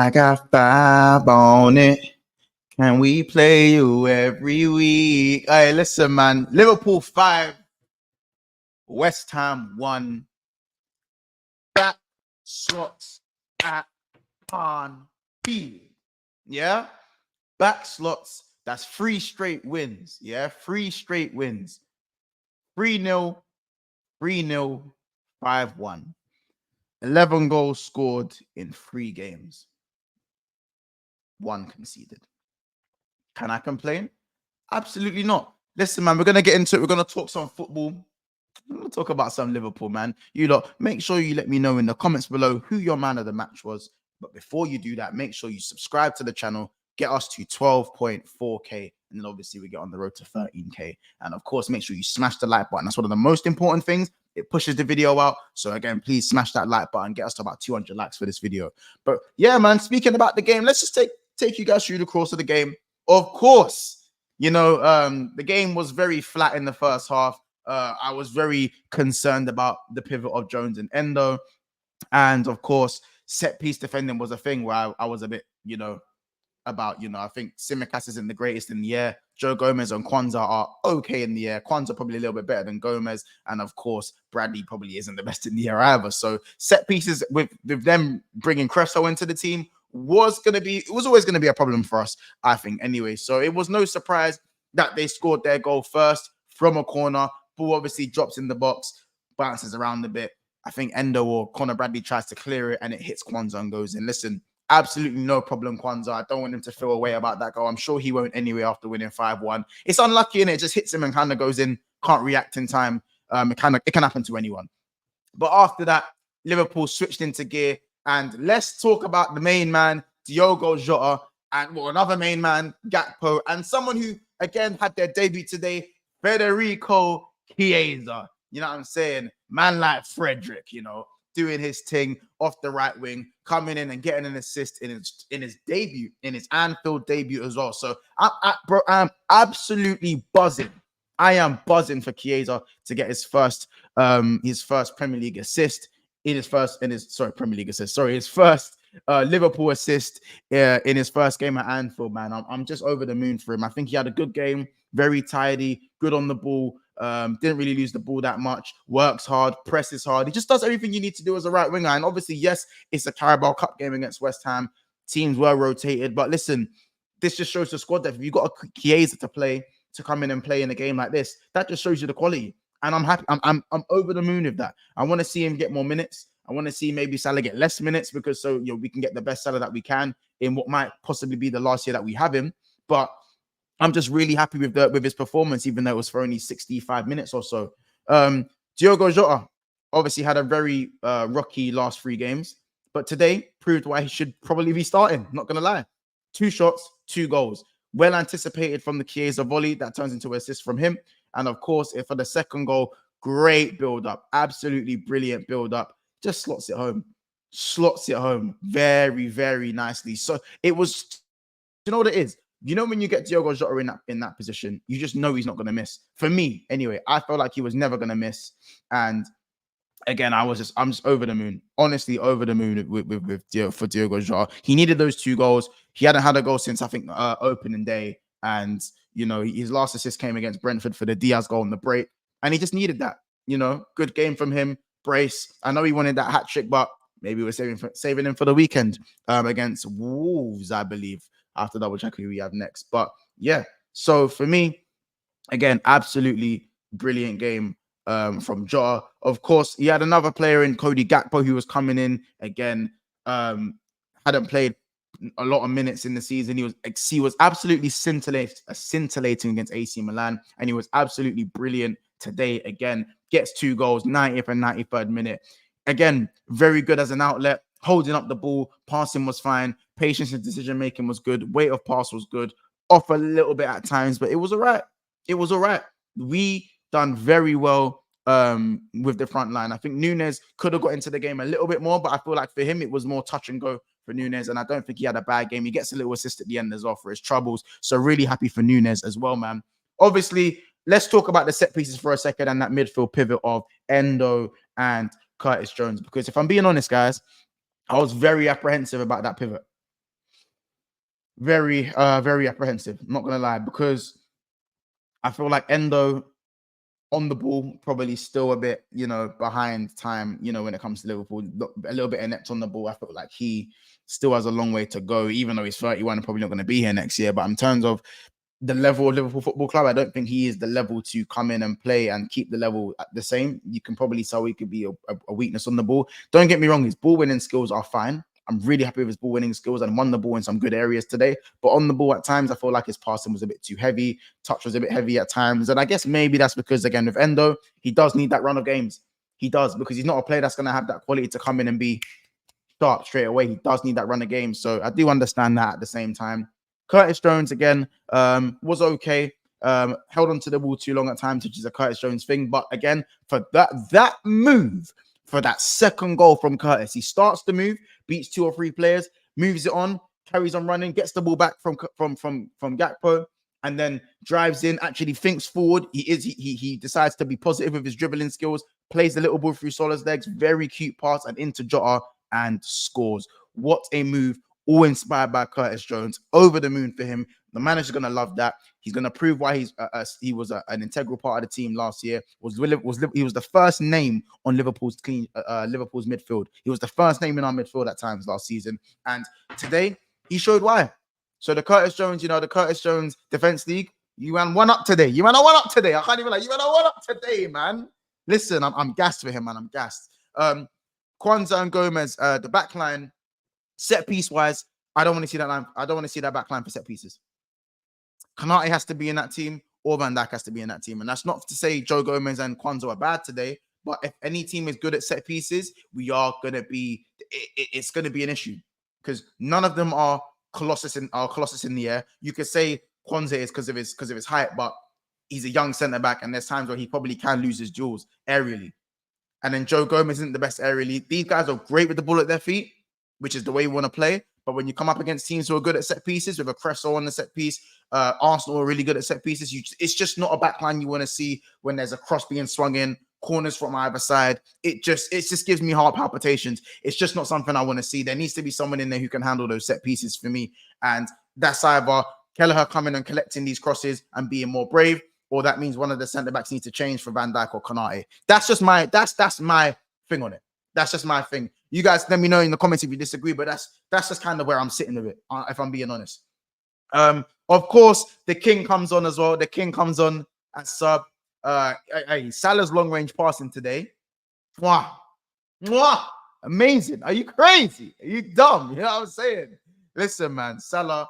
I got 5 on it. Can we play you every week? Hey, listen, man. Liverpool 5, West Ham 1. Back slots at Arne. Yeah? Back slots. That's 3 straight wins. Yeah? 3 straight wins. 3-0, 3-0, 5-1. 11 goals scored in 3 games. 1 conceded. Can I complain? Absolutely not. Listen, man, we're going to get into it. We're going to talk some football. We're going to talk about some Liverpool, man. You lot, make sure you let me know in the comments below who your man of the match was. But before you do that, make sure you subscribe to the channel, get us to 12.4K, and then obviously we get on the road to 13K. And of course, make sure you smash the like button. That's one of the most important things. It pushes the video out. So again, please smash that like button, get us to about 200 likes for this video. But yeah, man, speaking about the game, let's just take you guys through the course of the game. Of course, you know, the game was very flat in the first half. I was very concerned about the pivot of Jones and Endo. And of course, set piece defending was a thing where I was a bit, I think Tsimikas isn't the greatest in the air. Joe Gomez and Kwanzaa are okay in the air. Kwanzaa probably a little bit better than Gomez. And of course, Bradley probably isn't the best in the air either. So set pieces with them bringing Cresswell into the team was always going to be a problem for us, I think, anyway. So it was no surprise that they scored their goal first from a corner. Ball obviously drops in the box, bounces around a bit. I think Endo or Conor Bradley tries to clear it and it hits Kwanzaa and goes in. Listen, absolutely no problem, Kwanzaa. I don't want him to feel away about that goal. I'm sure he won't anyway after winning 5-1. It's unlucky and it just hits him and kind of goes in, can't react in time. It can happen to anyone. But after that, Liverpool switched into gear. And let's talk about the main man, Diogo Jota, and another main man, Gakpo, and someone who, again, had their debut today, Federico Chiesa. You know what I'm saying? Man like Frederick, doing his thing off the right wing, coming in and getting an assist in his debut, in his Anfield debut as well. So I'm absolutely buzzing. I am buzzing for Chiesa to get his first Premier League assist. His first Liverpool assist in his first game at Anfield, man. I'm just over the moon for him. I think he had a good game, very tidy, good on the ball, didn't really lose the ball that much, works hard, presses hard. He just does everything you need to do as a right winger. And obviously, yes, it's a Carabao Cup game against West Ham. Teams were rotated, but listen, this just shows the squad that if you've got a Chiesa to come in and play in a game like this, that just shows you the quality. And I'm happy. I'm over the moon with that. I want to see him get more minutes. I want to see maybe Salah get less minutes because we can get the best Salah that we can in what might possibly be the last year that we have him. But I'm just really happy with his performance, even though it was for only 65 minutes or so. Diogo Jota obviously had a very rocky last 3 games, but today proved why he should probably be starting. Not gonna lie, 2 shots, 2 goals. Well anticipated from the Chiesa volley that turns into an assist from him. And of course, for the second goal, great build-up. Absolutely brilliant build-up. Just slots it home. Slots it home very, very nicely. So it was, you know what it is? When you get Diogo Jota in that position, you just know he's not going to miss. For me, anyway, I felt like he was never going to miss. And again, I'm just over the moon. Honestly, over the moon for Diogo Jota. He needed those 2 goals. He hadn't had a goal since, I think, opening day. And, his last assist came against Brentford for the Diaz goal in the break. And he just needed that. Good game from him. Brace. I know he wanted that hat trick, but maybe we're saving him for the weekend against Wolves, I believe. After double check who we have next. But yeah, so for me, again, absolutely brilliant game from Jota. Of course, he had another player in Cody Gakpo who was coming in again. Hadn't played a lot of minutes in the season. He was absolutely scintillating against AC Milan, and he was absolutely brilliant today. Again, gets 2 goals, 90th and 93rd minute. Again, very good as an outlet, holding up the ball, passing was fine, patience and decision making was good, weight of pass was good, off a little bit at times, but it was all right. It was all right. We done very well with the front line. I think Nunes could have got into the game a little bit more, but I feel like for him it was more touch and go for Nunes, and I don't think he had a bad game. He gets a little assist at the end as well for his troubles, so really happy for Nunes as well, man. Obviously, let's talk about the set pieces for a second and that midfield pivot of Endo and Curtis Jones, because if I'm being honest, guys, I was very apprehensive about that pivot. very apprehensive. I'm not gonna lie, because I feel like Endo on the ball probably still a bit, behind time, when it comes to Liverpool. A little bit inept on the ball. I feel like he still has a long way to go, even though he's 31 and probably not going to be here next year. But in terms of the level of Liverpool Football Club, I don't think he is the level to come in and play and keep the level at the same. You can probably tell he could be a weakness on the ball. Don't get me wrong, his ball winning skills are fine. I'm really happy with his ball winning skills and won the ball in some good areas today. But on the ball at times, I feel like his passing was a bit too heavy. Touch was a bit heavy at times. And I guess maybe that's because, again, with Endo, he does need that run of games. He does, because he's not a player that's going to have that quality to come in and be sharp straight away. He does need that run of games. So I do understand that at the same time. Curtis Jones, again, was okay. Held on to the ball too long at times, which is a Curtis Jones thing. But again, for that move, for that second goal from Curtis, he starts the move, beats 2 or 3 players, moves it on, carries on running, gets the ball back from Gakpo, and then drives in, actually thinks forward. He decides to be positive with his dribbling skills, plays the little ball through Sol's legs, very cute pass, and into Jota, and scores. What a move. All inspired by Curtis Jones. Over the moon for him. The manager's going to love that. He's going to prove why he was an integral part of the team last year. He was the first name on Liverpool's midfield. He was the first name in our midfield at times last season. And today, he showed why. So the Curtis Jones Defense League, you ran one up today. You ran a one up today. I can't even you ran a one up today, man. Listen, I'm gassed for him, man. I'm gassed. Kwanzaa and Gomez, the back line, set piece wise, I don't want to see that line. I don't want to see that back line for set pieces. Konate has to be in that team, or Van Dijk has to be in that team. And that's not to say Joe Gomez and Kwanzaa are bad today, but if any team is good at set pieces, it's going to be an issue, because none of them are Colossus in the air. You could say Kwanzaa is because of his height, but he's a young centre back, and there's times where he probably can lose his duels aerially. And then Joe Gomez isn't the best aerially. These guys are great with the ball at their feet, which is the way we want to play. But when you come up against teams who are good at set pieces, with a Cresswell on the set piece, Arsenal are really good at set pieces. It's just not a backline you want to see when there's a cross being swung in, corners from either side. It just gives me heart palpitations. It's just not something I want to see. There needs to be someone in there who can handle those set pieces for me. And that's either Kelleher coming and collecting these crosses and being more brave, or that means one of the centre backs needs to change for Van Dijk or Konate. That's just my thing on it. That's just my thing. You guys let me know in the comments if you disagree, but that's just kind of where I'm sitting with it, if I'm being honest. Of course, the king comes on as well. The king comes on as sub. Salah's long range passing today. Mwah. Mwah. Amazing. Are you crazy? Are you dumb? You know what I'm saying? Listen, man, Salah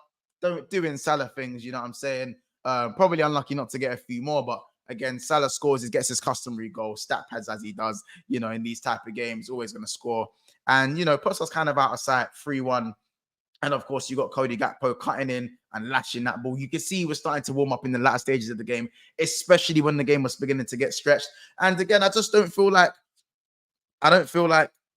doing Salah things, you know what I'm saying? Probably unlucky not to get a few more, but again, Salah scores, he gets his customary goal, stat pads as he does, in these type of games, always going to score. And, puts us kind of out of sight, 3-1. And of course, you got Cody Gakpo cutting in and lashing that ball. You can see he was starting to warm up in the latter stages of the game, especially when the game was beginning to get stretched. And again, I don't feel like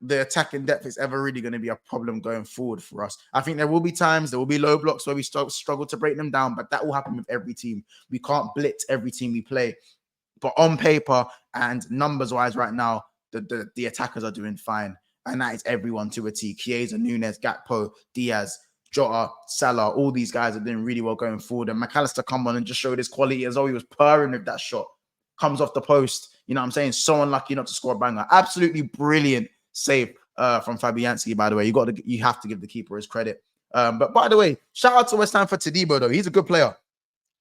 the attacking depth is ever really going to be a problem going forward for us. I think there will be times, there will be low blocks where we struggle to break them down, but that will happen with every team. We can't blitz every team we play. But on paper and numbers-wise right now, the attackers are doing fine. And that is everyone to a T. Chiesa, Nunes, Gakpo, Diaz, Jota, Salah, all these guys are doing really well going forward. And McAllister come on and just showed his quality as though he was purring with that shot. Comes off the post. You know what I'm saying? So unlucky not to score a banger. Absolutely brilliant save from Fabianski, by the way. You have to give the keeper his credit. But by the way, shout out to West Ham for Todibo, though. He's a good player.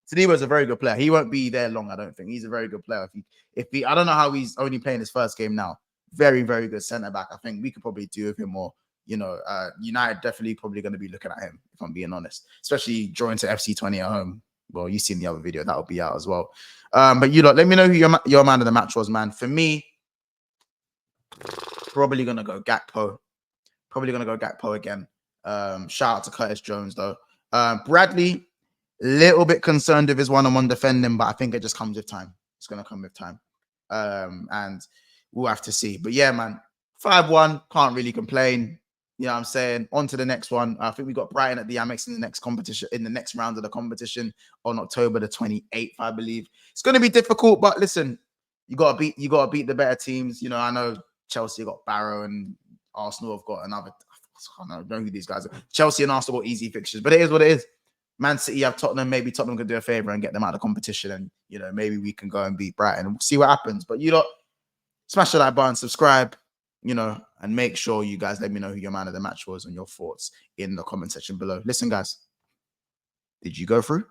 Todibo is a very good player. He won't be there long, I don't think. He's a very good player. I don't know how he's only playing his first game now. Very, very good centre back. I think we could probably do with him more. United definitely probably going to be looking at him, if I'm being honest. Especially drawing to FC20 at home. Well, you've seen the other video. That'll be out as well. But let me know who your man of the match was, man. For me, probably going to go Gakpo. Probably going to go Gakpo again. Shout out to Curtis Jones, though. Bradley, little bit concerned with his one-on-one defending, but I think it just comes with time. It's going to come with time. And we'll have to see. But yeah, man, 5-1, can't really complain. You know what I'm saying? On to the next one. I think we got Brighton at the Amex in the next competition, in the next round of the competition on October the 28th, I believe. It's going to be difficult, but listen, you got to beat the better teams. I know Chelsea got Barrow and Arsenal have got another. I don't know who these guys are. Chelsea and Arsenal got easy fixtures, but it is what it is. Man City have Tottenham. Maybe Tottenham could do a favor and get them out of the competition, and maybe we can go and beat Brighton and see what happens. But smash the like button, subscribe, and make sure you guys let me know who your man of the match was and your thoughts in the comment section below. Listen, guys, did you go through?